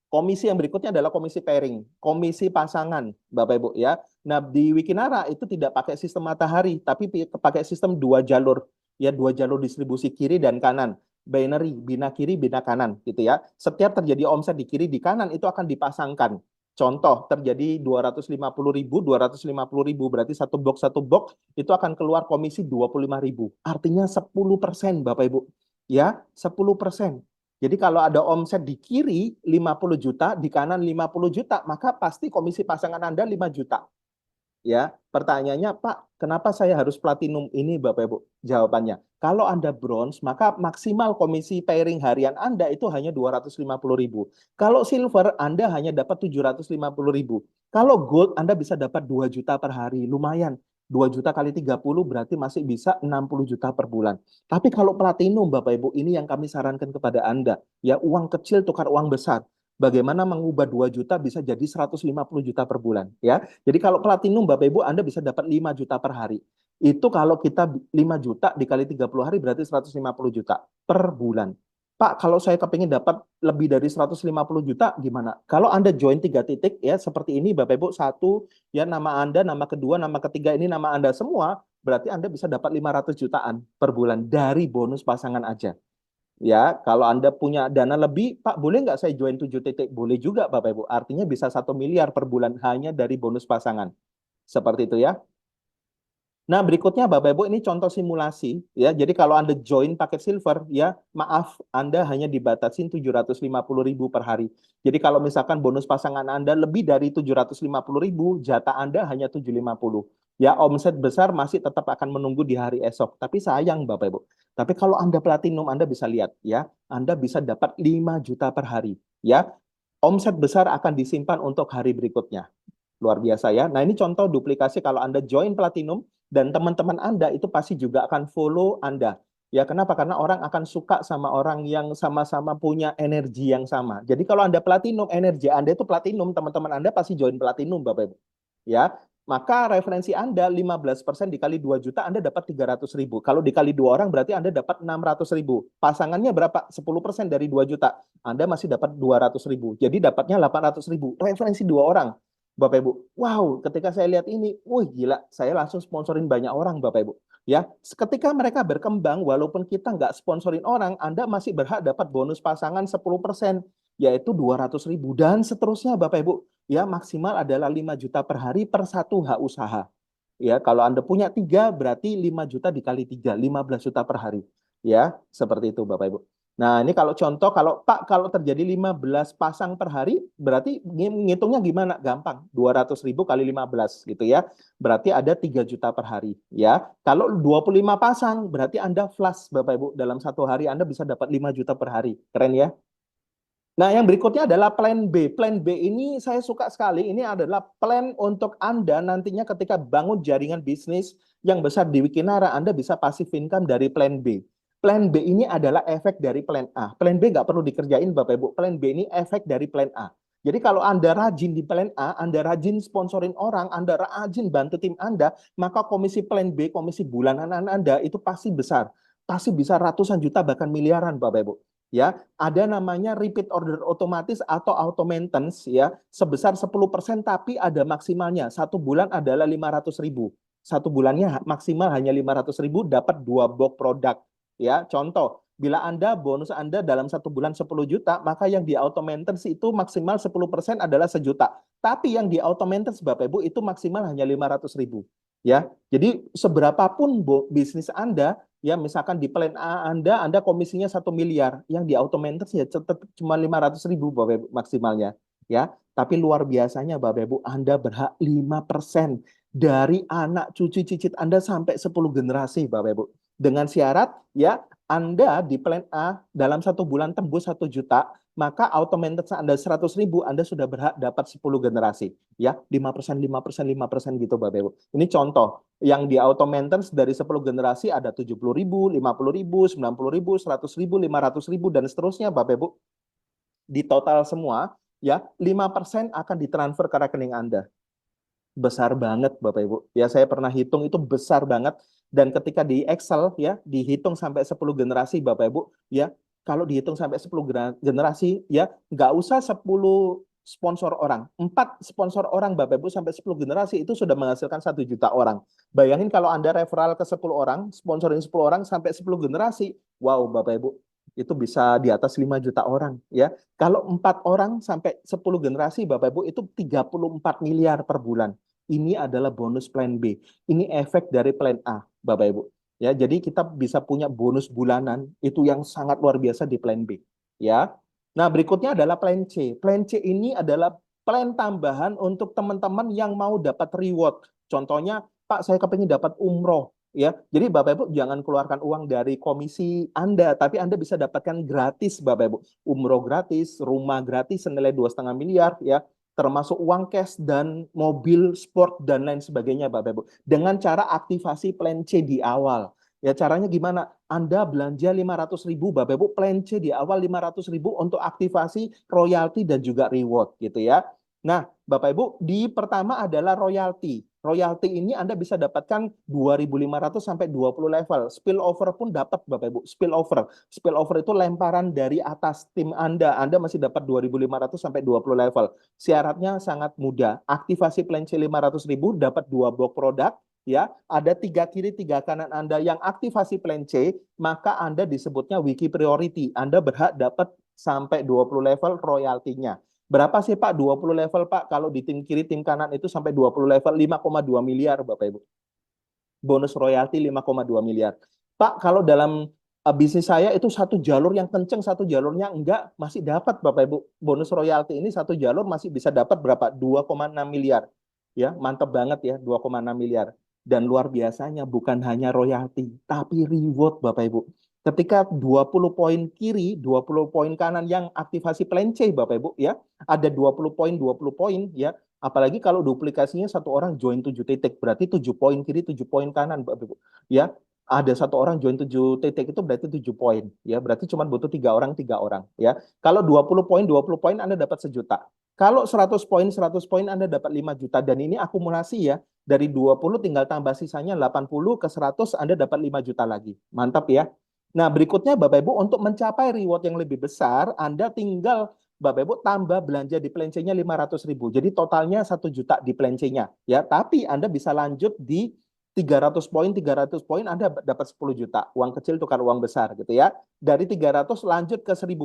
komisi yang berikutnya adalah komisi pairing, komisi pasangan, Bapak Ibu ya. Nah, di Wikinara itu tidak pakai sistem matahari, tapi pakai sistem 2 jalur, ya 2 jalur distribusi kiri dan kanan, binary, bina kiri, bina kanan, gitu ya. Setiap terjadi omset di kiri di kanan itu akan dipasangkan. Contoh, terjadi 250.000, 250.000, berarti satu box itu akan keluar komisi 25.000. Artinya 10%, Bapak Ibu. Ya, 10%. Jadi kalau ada omset di kiri 50 juta, di kanan 50 juta, maka pasti komisi pasangan Anda 5 juta. Ya, pertanyaannya, Pak, kenapa saya harus platinum ini, Bapak Ibu? Jawabannya, kalau Anda bronze, maka maksimal komisi pairing harian Anda itu hanya 250.000. Kalau silver, Anda hanya dapat 750.000. Kalau gold, Anda bisa dapat 2 juta per hari. Lumayan. 2 juta kali 30 berarti masih bisa 60 juta per bulan. Tapi kalau platinum, Bapak Ibu, ini yang kami sarankan kepada Anda. Ya, uang kecil tukar uang besar. Bagaimana mengubah 2 juta bisa jadi 150 juta per bulan, ya. Jadi kalau platinum Bapak Ibu Anda bisa dapat 5 juta per hari. Itu kalau kita 5 juta dikali 30 hari berarti 150 juta per bulan. Pak, kalau saya kepingin dapat lebih dari 150 juta gimana? Kalau Anda join 3 titik ya seperti ini Bapak Ibu, satu ya nama Anda, nama kedua, nama ketiga ini nama Anda semua, berarti Anda bisa dapat 500 jutaan per bulan dari bonus pasangan aja. Ya, kalau Anda punya dana lebih, Pak, boleh nggak saya join 7 titik? Boleh juga, Bapak Ibu. Artinya bisa 1 miliar per bulan hanya dari bonus pasangan. Seperti itu ya. Nah, berikutnya Bapak Ibu ini contoh simulasi ya. Jadi kalau Anda join paket silver ya, maaf Anda hanya dibatasin 750.000 per hari. Jadi kalau misalkan bonus pasangan Anda lebih dari 750.000, jatah Anda hanya 750. Ya, omset besar masih tetap akan menunggu di hari esok. Tapi sayang Bapak Ibu. Tapi kalau Anda platinum Anda bisa lihat ya, Anda bisa dapat 5 juta per hari ya. Omset besar akan disimpan untuk hari berikutnya. Luar biasa ya. Nah, ini contoh duplikasi kalau Anda join Platinum dan teman-teman Anda itu pasti juga akan follow Anda. Ya, kenapa? Karena orang akan suka sama orang yang sama-sama punya energi yang sama. Jadi kalau Anda Platinum, energi Anda itu Platinum, teman-teman Anda pasti join Platinum, Bapak Ibu. Ya, maka referensi Anda 15% dikali 2 juta, Anda dapat 300.000. Kalau dikali 2 orang, berarti Anda dapat 600.000. Pasangannya berapa? 10% dari 2 juta. Anda masih dapat 200.000. Jadi dapatnya 800.000. Referensi 2 orang. Bapak Ibu, wow, ketika saya lihat ini, wih gila, saya langsung sponsorin banyak orang, Bapak Ibu. Ya, ketika mereka berkembang, walaupun kita nggak sponsorin orang, Anda masih berhak dapat bonus pasangan 10%, yaitu 200.000 dan seterusnya, Bapak Ibu. Ya, maksimal adalah 5 juta per hari per satu hak usaha. Ya, kalau Anda punya 3, berarti 5 juta dikali 3, 15 juta per hari. Ya, seperti itu, Bapak Ibu. Nah, ini kalau contoh, kalau Pak, kalau terjadi 15 pasang per hari, berarti ngitungnya gimana? Gampang, 200.000 kali 15 gitu ya. Berarti ada 3 juta per hari ya. Kalau 25 pasang, berarti Anda flush Bapak Ibu. Dalam satu hari Anda bisa dapat 5 juta per hari. Keren ya? Nah, yang berikutnya adalah plan B. Plan B ini saya suka sekali. Ini adalah plan untuk Anda nantinya ketika bangun jaringan bisnis yang besar di Wikinara, Anda bisa passive income dari plan B. Plan B ini adalah efek dari plan A. Plan B nggak perlu dikerjain, Bapak Ibu. Plan B ini efek dari plan A. Jadi kalau Anda rajin di plan A, Anda rajin sponsorin orang, Anda rajin bantu tim Anda, maka komisi plan B, komisi bulanan Anda itu pasti besar. Pasti bisa ratusan juta, bahkan miliaran, Bapak Ibu. Ya, ada namanya repeat order otomatis atau auto maintenance ya, sebesar 10% tapi ada maksimalnya. Satu bulan adalah 500.000. Satu bulannya maksimal hanya 500.000 dapat 2 box produk. Ya, contoh, bila Anda bonus Anda dalam satu bulan 10 juta, maka yang di auto maintenance itu maksimal 10% adalah 1 juta. Tapi yang di auto maintenance Bapak Ibu itu maksimal hanya 500.000. Ya, jadi seberapapun bisnis Anda, ya misalkan di plan A Anda komisinya 1 miliar, yang di auto maintenance ya tetap cuma 500.000 Bapak Ibu maksimalnya ya. Tapi luar biasanya Bapak Ibu, Anda berhak 5% dari anak cucu cicit Anda sampai 10 generasi Bapak Ibu. Dengan syarat ya Anda di plan A dalam satu bulan tembus 1 juta, maka auto maintenance Anda 100.000, Anda sudah berhak dapat 10 generasi ya, 5%, 5%, 5% gitu Bapak Ibu. Ini contoh yang di auto maintenance dari 10 generasi ada 70.000, 50.000, 90.000, 100.000, 500.000 dan seterusnya Bapak Ibu. Di total semua ya 5% akan ditransfer ke rekening Anda. Besar banget Bapak Ibu. Ya saya pernah hitung itu besar banget dan ketika di Excel ya dihitung sampai 10 generasi Bapak Ibu ya, kalau dihitung sampai 10 generasi ya nggak usah 10 sponsor orang. 4 sponsor orang Bapak Ibu sampai 10 generasi itu sudah menghasilkan 1 juta orang. Bayangin kalau Anda referral ke 10 orang, sponsorin 10 orang sampai 10 generasi. Wow Bapak Ibu. itu bisa di atas 5 juta orang ya. Kalau 4 orang sampai 10 generasi Bapak Ibu itu 34 miliar per bulan. Ini adalah bonus plan B. Ini efek dari plan A, Bapak Ibu. Ya, jadi kita bisa punya bonus bulanan itu yang sangat luar biasa di plan B, ya. Nah, berikutnya adalah plan C. Plan C ini adalah plan tambahan untuk teman-teman yang mau dapat reward. Contohnya, Pak, saya kepingin dapat umroh, ya. Jadi Bapak Ibu jangan keluarkan uang dari komisi Anda, tapi Anda bisa dapatkan gratis, Bapak Ibu. Umroh gratis, rumah gratis senilai 2,5 miliar, ya, termasuk uang cash dan mobil sport dan lain sebagainya, Bapak Ibu. Dengan cara aktivasi plan C di awal. Ya, caranya gimana? Anda belanja 500.000, Bapak Ibu, plan C di awal 500.000 untuk aktivasi royalti dan juga reward gitu ya. Nah, Bapak Ibu, di pertama adalah royalti. Royalti ini Anda bisa dapatkan 2.500 sampai 20 level. Spillover pun dapat, Bapak Ibu. Spillover. Spillover itu lemparan dari atas tim Anda. Anda masih dapat 2.500 sampai 20 level. Syaratnya sangat mudah. Aktivasi plan C 500.000 dapat 2 blok produk. Ya, ada 3 kiri 3 kanan Anda yang aktivasi plan C, maka Anda disebutnya wiki priority. Anda berhak dapat sampai 20 level royaltinya. Berapa sih Pak 20 level Pak? Kalau di tim kiri, tim kanan itu sampai 20 level 5,2 miliar Bapak Ibu. Bonus royalti 5,2 miliar. Pak, kalau dalam bisnis saya itu satu jalur yang kenceng, satu jalurnya enggak, masih dapat Bapak Ibu. Bonus royalti ini satu jalur masih bisa dapat berapa? 2,6 miliar. Ya, mantap banget ya, 2,6 miliar. Dan luar biasanya bukan hanya royalti, tapi reward Bapak Ibu. Ketika 20 poin kiri, 20 poin kanan yang aktivasi plan C Bapak Ibu ya, ada 20 poin ya. Apalagi kalau duplikasinya satu orang join 7 titik, berarti 7 poin kiri, 7 poin kanan Bapak Ibu. Ya, ada satu orang join 7 titik itu berarti 7 poin ya, berarti cuma butuh 3 orang ya. Kalau 20 poin Anda dapat 1 juta. Kalau 100 poin 100 poin Anda dapat 5 juta, dan ini akumulasi ya. Dari 20 tinggal tambah sisanya 80 ke 100 Anda dapat 5 juta lagi. Mantap ya. Nah, berikutnya Bapak Ibu untuk mencapai reward yang lebih besar, Anda tinggal Bapak Ibu tambah belanja di plan C-nya 500.000. Jadi totalnya 1 juta di plan C-nya ya. Tapi Anda bisa lanjut di 300 poin Anda dapat 10 juta. Uang kecil tukar uang besar gitu ya. Dari 300 lanjut ke 1.000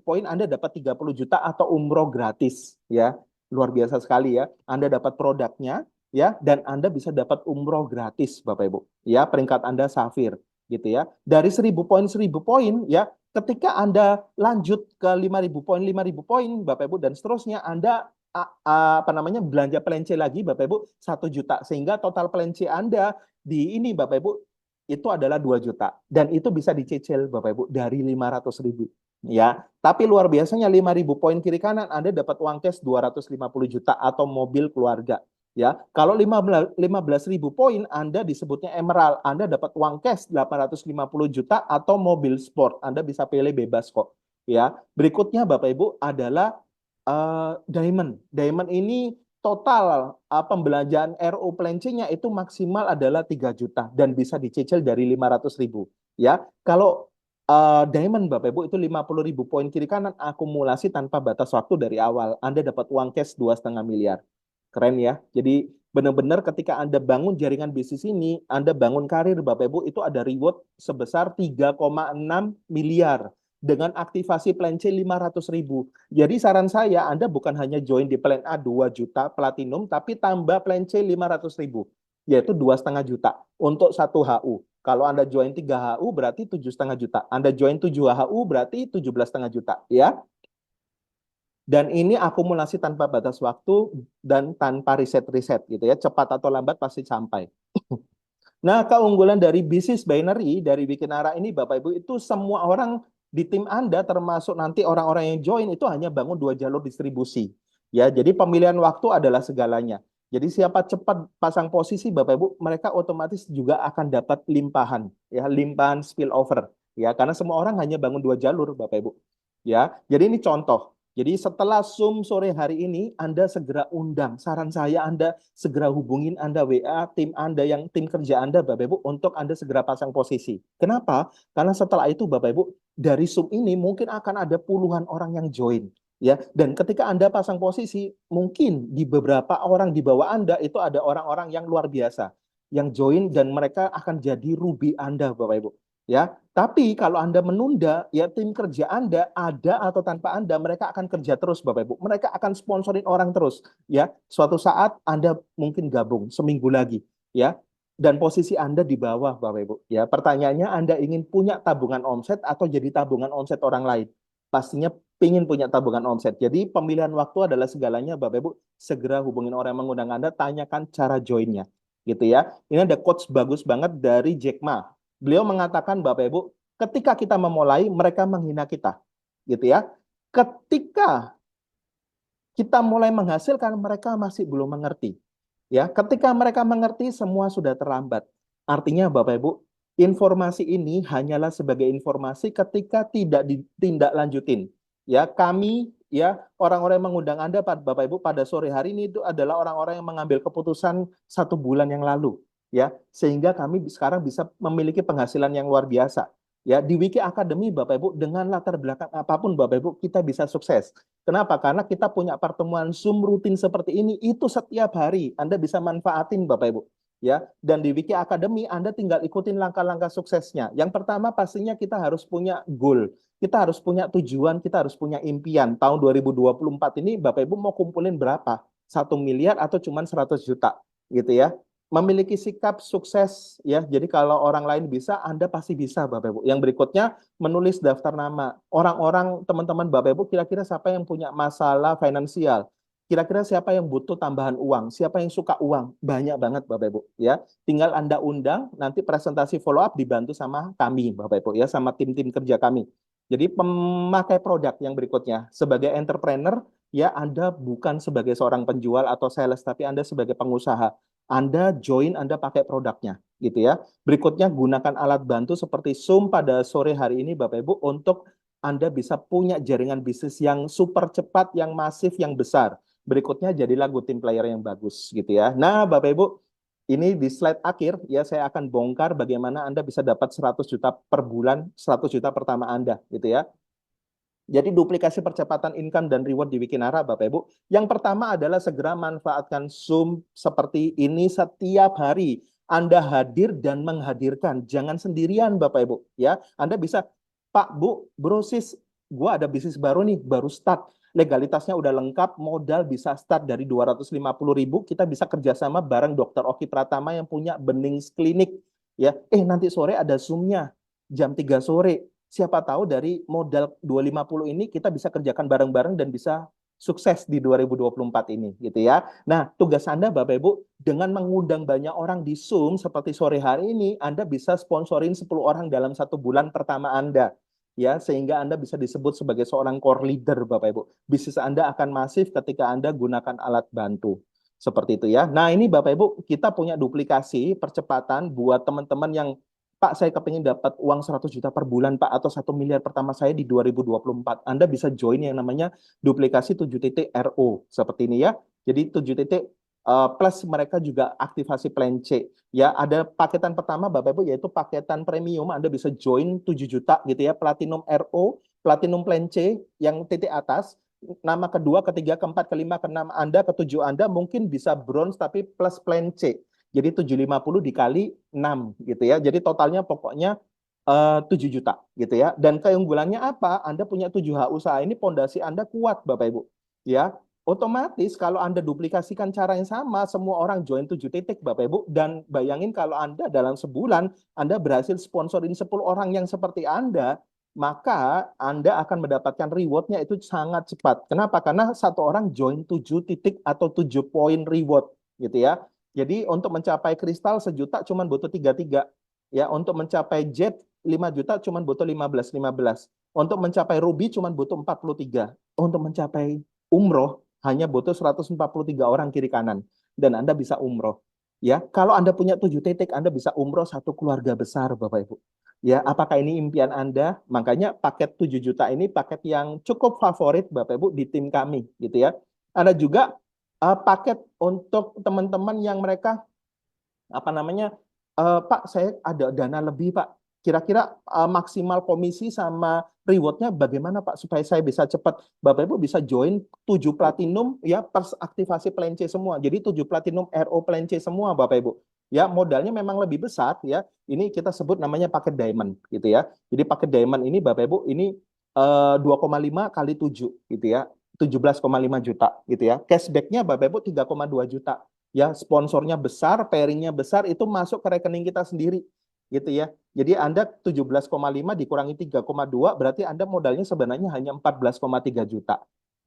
poin Anda dapat 30 juta atau umroh gratis ya. Luar biasa sekali ya. Anda dapat produknya ya, dan Anda bisa dapat umroh gratis Bapak Ibu. Ya, peringkat Anda safir gitu ya. Dari 1.000 poin ya, ketika Anda lanjut ke 5.000 poin Bapak Ibu dan seterusnya, Anda belanja plan C lagi Bapak Ibu 1 juta, sehingga total plan C Anda di ini Bapak Ibu itu adalah 2 juta, dan itu bisa dicicil Bapak Ibu dari 500.000 ya. Tapi luar biasanya 5.000 poin kiri kanan Anda dapat uang cash 250 juta atau mobil keluarga. Ya, kalau 15.000 poin Anda disebutnya emerald, Anda dapat uang cash 850 juta atau mobil sport. Anda bisa pilih bebas kok. Ya, berikutnya Bapak Ibu adalah diamond. Diamond ini total pembelanjaan RO plan C-nya itu maksimal adalah 3 juta dan bisa dicicil dari 500.000. Ya, kalau diamond Bapak Ibu itu 50.000 poin kiri kanan akumulasi tanpa batas waktu dari awal. Anda dapat uang cash 2,5 miliar. Keren ya. Jadi benar-benar ketika Anda bangun jaringan bisnis ini, Anda bangun karir Bapak Ibu, itu ada reward sebesar 3,6 miliar dengan aktivasi plan C 500.000. Jadi saran saya, Anda bukan hanya join di plan A 2 juta platinum, tapi tambah plan C 500.000, yaitu 2,5 juta untuk 1 HU. Kalau Anda join 3 HU berarti 7,5 juta. Anda join 7 HU berarti 17,5 juta. Ya. Dan ini akumulasi tanpa batas waktu dan tanpa riset-riset gitu ya. Cepat atau lambat pasti sampai. Nah, keunggulan dari bisnis binary dari Wikinara ini Bapak Ibu, itu semua orang di tim Anda termasuk nanti orang-orang yang join itu hanya bangun 2 jalur distribusi. Ya, jadi pemilihan waktu adalah segalanya. Jadi siapa cepat pasang posisi Bapak Ibu, mereka otomatis juga akan dapat limpahan ya, limpahan spillover ya, karena semua orang hanya bangun 2 jalur Bapak Ibu. Ya, jadi ini contoh. Jadi setelah Zoom sore hari ini, Anda segera undang. Saran saya Anda segera hubungin Anda WA tim Anda yang tim kerja Anda Bapak Ibu untuk Anda segera pasang posisi. Kenapa? Karena setelah itu Bapak Ibu dari Zoom ini mungkin akan ada puluhan orang yang join. Ya, dan ketika Anda pasang posisi, mungkin di beberapa orang di bawah Anda itu ada orang-orang yang luar biasa yang join dan mereka akan jadi ruby Anda Bapak Ibu. ya. Tapi kalau Anda menunda, ya tim kerja Anda ada atau tanpa Anda, mereka akan kerja terus, Bapak Ibu. Mereka akan sponsorin orang terus, ya. Suatu saat Anda mungkin gabung seminggu lagi, ya. Dan posisi Anda di bawah, Bapak Ibu. Ya, pertanyaannya Anda ingin punya tabungan omset atau jadi tabungan omset orang lain? Pastinya ingin punya tabungan omset. Jadi pemilihan waktu adalah segalanya, Bapak Ibu. Segera hubungin orang yang mengundang Anda, tanyakan cara joinnya, gitu ya. Ini ada quotes bagus banget dari Jack Ma. Beliau mengatakan, Bapak Ibu, ketika kita memulai, mereka menghina kita, gitu ya. Ketika kita mulai menghasilkan, mereka masih belum mengerti. Ya, ketika mereka mengerti, semua sudah terlambat. Artinya, Bapak Ibu, informasi ini hanyalah sebagai informasi ketika tidak ditindaklanjutin. Ya, kami, ya, orang-orang yang mengundang Anda, Bapak Ibu, pada sore hari ini itu adalah orang-orang yang mengambil keputusan 1 bulan yang lalu. Ya, sehingga kami sekarang bisa memiliki penghasilan yang luar biasa. Ya, di Wiki Academy, Bapak Ibu, dengan latar belakang apapun, Bapak Ibu, kita bisa sukses. Kenapa? Karena kita punya pertemuan Zoom rutin seperti ini, itu setiap hari Anda bisa manfaatin, Bapak Ibu. Ya, dan di Wiki Academy Anda tinggal ikutin langkah-langkah suksesnya. Yang pertama pastinya kita harus punya goal. Kita harus punya tujuan, kita harus punya impian. Tahun 2024 ini Bapak Ibu mau kumpulin berapa? 1 miliar atau cuma 100 juta gitu ya. Memiliki sikap sukses ya. Jadi kalau orang lain bisa, Anda pasti bisa, Bapak Ibu. Yang berikutnya menulis daftar nama. Orang-orang, teman-teman Bapak Ibu, kira-kira siapa yang punya masalah finansial? Kira-kira siapa yang butuh tambahan uang? Siapa yang suka uang? Banyak banget, Bapak Ibu. Ya, tinggal Anda undang, nanti presentasi follow up dibantu sama kami, Bapak Ibu, ya, sama tim-tim kerja kami. Jadi pemakai produk yang berikutnya, sebagai entrepreneur, ya Anda bukan sebagai seorang penjual atau sales, tapi Anda sebagai pengusaha. Anda join, Anda pakai produknya, gitu ya. Berikutnya gunakan alat bantu seperti Zoom pada sore hari ini, Bapak Ibu, untuk Anda bisa punya jaringan bisnis yang super cepat, yang masif, yang besar. Berikutnya jadilah good team player yang bagus, gitu ya. Nah, Bapak Ibu, ini di slide akhir ya saya akan bongkar bagaimana Anda bisa dapat 100 juta per bulan, 100 juta pertama Anda, gitu ya. Jadi duplikasi percepatan income dan reward di Wikinara, Bapak Ibu. Yang pertama adalah segera manfaatkan Zoom seperti ini setiap hari. Anda hadir dan menghadirkan, jangan sendirian, Bapak Ibu. Ya, Anda bisa, Pak, Bu, Bro, Sis, gua ada bisnis baru nih, baru start. Legalitasnya udah lengkap, modal bisa start dari 250.000. Kita bisa kerjasama bareng Dokter Oki Pratama yang punya Benings Klinik. Ya, nanti sore ada Zoom-nya jam 3 sore. Siapa tahu dari modal 250 ini kita bisa kerjakan bareng-bareng dan bisa sukses di 2024 ini gitu ya. Nah, tugas Anda Bapak Ibu dengan mengundang banyak orang di Zoom seperti sore hari ini, Anda bisa sponsorin 10 orang dalam 1 bulan pertama Anda. Ya, sehingga Anda bisa disebut sebagai seorang core leader Bapak Ibu. Bisnis Anda akan masif ketika Anda gunakan alat bantu. Seperti itu ya. Nah, ini Bapak Ibu, kita punya duplikasi percepatan buat teman-teman yang Pak, saya kepingin dapat uang 100 juta per bulan, Pak, atau 1 miliar pertama saya di 2024. Anda bisa join yang namanya duplikasi 7.RO seperti ini ya. Jadi 7 titik plus mereka juga aktivasi plan C. Ya, ada paketan pertama Bapak Ibu yaitu paketan premium. Anda bisa join 7 juta gitu ya, Platinum RO, Platinum plan C yang titik atas. Nama kedua, ketiga, keempat, kelima, keenam Anda, ketujuh Anda mungkin bisa bronze tapi plus plan C. Jadi 750 dikali 6 gitu ya. Jadi totalnya pokoknya 7 juta gitu ya. Dan keunggulannya apa? Anda punya 7H usaha ini pondasi Anda kuat Bapak Ibu. Ya, otomatis kalau Anda duplikasikan cara yang sama, semua orang join 7 titik Bapak Ibu. Dan bayangin kalau Anda dalam sebulan Anda berhasil sponsorin 10 orang yang seperti Anda, maka Anda akan mendapatkan rewardnya itu sangat cepat. Kenapa? Karena satu orang join 7 titik atau 7 poin reward gitu ya. Jadi untuk mencapai kristal 1 juta cuma butuh 33. Ya, untuk mencapai jet 5 juta cuma butuh 15. Untuk mencapai ruby cuma butuh 43. Untuk mencapai umroh hanya butuh 143 orang kiri kanan dan Anda bisa umroh. Ya, kalau Anda punya 7 titik Anda bisa umroh satu keluarga besar Bapak Ibu. Ya, apakah ini impian Anda? Makanya paket 7 juta ini paket yang cukup favorit Bapak Ibu di tim kami gitu ya. Ada juga paket untuk teman-teman yang mereka apa namanya Pak saya ada dana lebih Pak kira-kira maksimal komisi sama rewardnya bagaimana Pak supaya saya bisa cepat Bapak Ibu bisa join 7 platinum ya per aktivasi plan C semua jadi 7 platinum RO plan C semua Bapak Ibu ya modalnya memang lebih besar ya. Ini kita sebut namanya paket diamond gitu ya. Jadi paket diamond ini Bapak Ibu ini 2,5 kali 7 gitu ya. 17,5 juta gitu ya. Cashbacknya Bapak Ibu 3,2 juta. Ya, sponsornya besar, pairingnya besar, itu masuk ke rekening kita sendiri gitu ya. Jadi Anda 17,5 dikurangi 3,2 berarti Anda modalnya sebenarnya hanya 14,3 juta.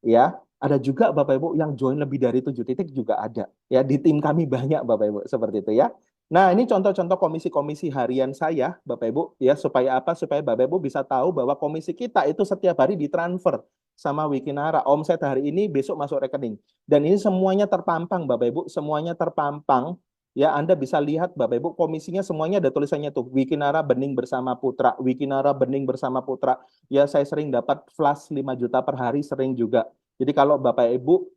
Ya, ada juga Bapak Ibu yang join lebih dari 7 titik juga ada. Ya, di tim kami banyak Bapak Ibu seperti itu ya. Nah, ini contoh-contoh komisi-komisi harian saya, Bapak Ibu, ya supaya apa? Supaya Bapak Ibu bisa tahu bahwa komisi kita itu setiap hari ditransfer sama Wikinara. Omset hari ini besok masuk rekening. Dan ini semuanya terpampang Bapak Ibu, semuanya terpampang. Ya, Anda bisa lihat Bapak Ibu, komisinya semuanya ada tulisannya tuh, Wikinara Bening bersama Putra, Wikinara Bening bersama Putra. Ya, saya sering dapat flash 5 juta per hari, sering juga. Jadi kalau Bapak Ibu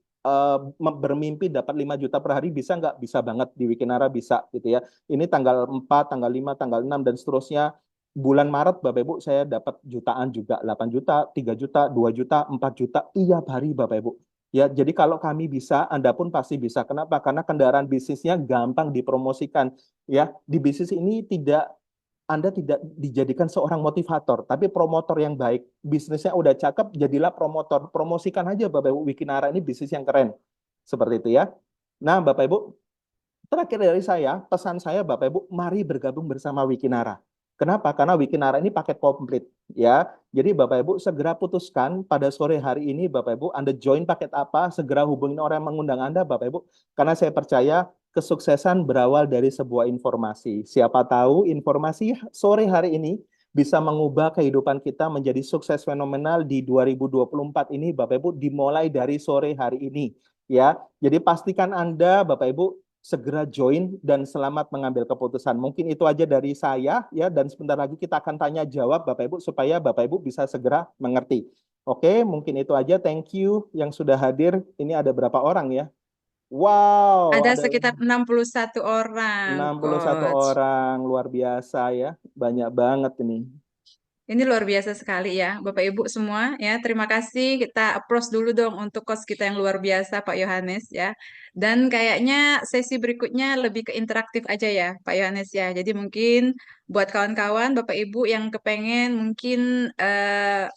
bermimpi dapat 5 juta per hari bisa nggak? Bisa banget di Wikinara bisa gitu ya. Ini tanggal 4, tanggal 5, tanggal 6 dan seterusnya. Bulan Maret Bapak Ibu saya dapat jutaan juga, 8 juta, 3 juta, 2 juta, 4 juta tiap hari Bapak Ibu. Ya, jadi kalau kami bisa, Anda pun pasti bisa. Kenapa? Karena kendaraan bisnisnya gampang dipromosikan. Ya, di bisnis ini Anda tidak dijadikan seorang motivator, tapi promotor yang baik. Bisnisnya udah cakep, jadilah promotor. Promosikan aja Bapak Ibu, Wikinara ini bisnis yang keren. Seperti itu ya. Nah, Bapak Ibu, terakhir dari saya, pesan saya Bapak Ibu, mari bergabung bersama Wikinara. Kenapa? Karena Wikinara ini paket komplit ya. Jadi Bapak Ibu segera putuskan pada sore hari ini Bapak Ibu Anda join paket apa, segera hubungin orang yang mengundang Anda Bapak Ibu. Karena saya percaya kesuksesan berawal dari sebuah informasi. Siapa tahu informasi sore hari ini bisa mengubah kehidupan kita menjadi sukses fenomenal di 2024 ini Bapak Ibu dimulai dari sore hari ini ya. Jadi pastikan Anda Bapak Ibu segera join dan selamat mengambil keputusan. Mungkin itu aja dari saya ya dan sebentar lagi kita akan tanya jawab Bapak Ibu supaya Bapak Ibu bisa segera mengerti. Oke, mungkin itu aja. Thank you yang sudah hadir. Ini ada berapa orang ya? Wow, Ada ada sekitar 61 orang, 61 Coach. orang. Luar biasa ya. Banyak banget ini. Ini luar biasa sekali ya, Bapak Ibu semua ya. Terima kasih. Kita applause dulu dong untuk coach kita yang luar biasa, Pak Yohanes ya. Dan kayaknya sesi berikutnya lebih ke interaktif aja ya, Pak Yohanes ya. Jadi mungkin buat kawan-kawan, Bapak Ibu yang kepengen mungkin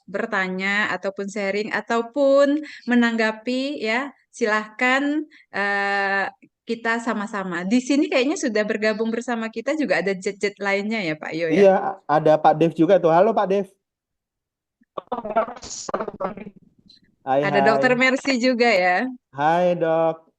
bertanya ataupun sharing ataupun menanggapi ya, silahkan eh, kita sama-sama. Di sini kayaknya sudah bergabung bersama kita juga ada jet-jet lainnya ya, Pak Yo ya. Iya, ada Pak Dev juga tuh. Halo Pak Dev. Hai, Ada hai. Dokter Mercy juga ya. Hai, Dok.